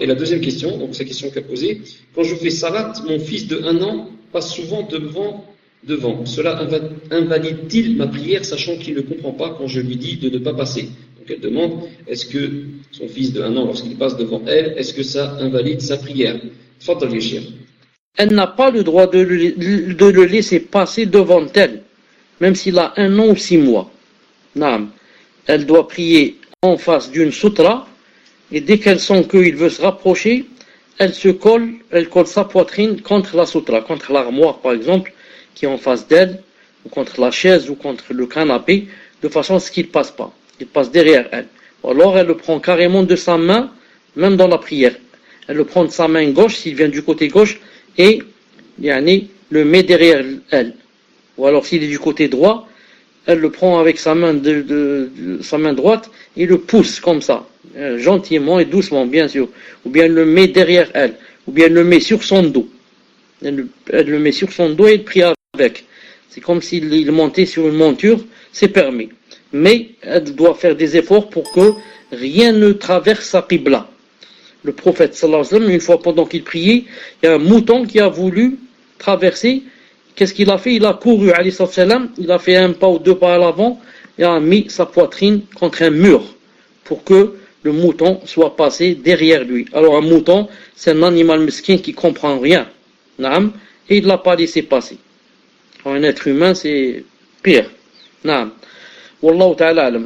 Et la deuxième question, donc c'est la question qu'a posée, quand je fais salat, mon fils de 1 an passe souvent devant. Cela invalide-t-il ma prière, sachant qu'il ne comprend pas quand je lui dis de ne pas passer? Donc elle demande, est-ce que son fils de 1 an, lorsqu'il passe devant elle, est-ce que ça invalide sa prière? Tfaddal ya cheikh. Elle n'a pas le droit de le laisser passer devant elle, même s'il a 1 an ou 6 mois. Naam. Elle doit prier en face d'une soutra, et dès qu'elle sent qu'il veut se rapprocher, elle colle sa poitrine contre la soutra, contre l'armoire par exemple, qui est en face d'elle, ou contre la chaise, ou contre le canapé, de façon à ce qu'il ne passe pas. Il passe derrière elle. Ou alors elle le prend carrément de sa main, même dans la prière. Elle le prend de sa main gauche, s'il vient du côté gauche, et le met derrière elle. Ou alors s'il est du côté droit, elle le prend avec sa main, sa main droite et le pousse comme ça, gentiment et doucement, bien sûr. Ou bien elle le met derrière elle, ou bien elle le met sur son dos. Elle le met sur son dos et elle prie avec. C'est comme s'il montait sur une monture, c'est permis. Mais elle doit faire des efforts pour que rien ne traverse sa qibla. Le prophète sallallahu alayhi wa sallam, une fois pendant qu'il priait, il y a un mouton qui a voulu traverser. Qu'est-ce qu'il a fait? Il a couru, alayhi salam, il a fait 1 pas ou 2 pas à l'avant, et a mis sa poitrine contre un mur pour que le mouton soit passé derrière lui. Alors un mouton, c'est un animal mesquin qui comprend rien, naam, et il ne l'a pas laissé passer. Alors, un être humain, c'est pire. Naam. Wallahu ta'ala alam.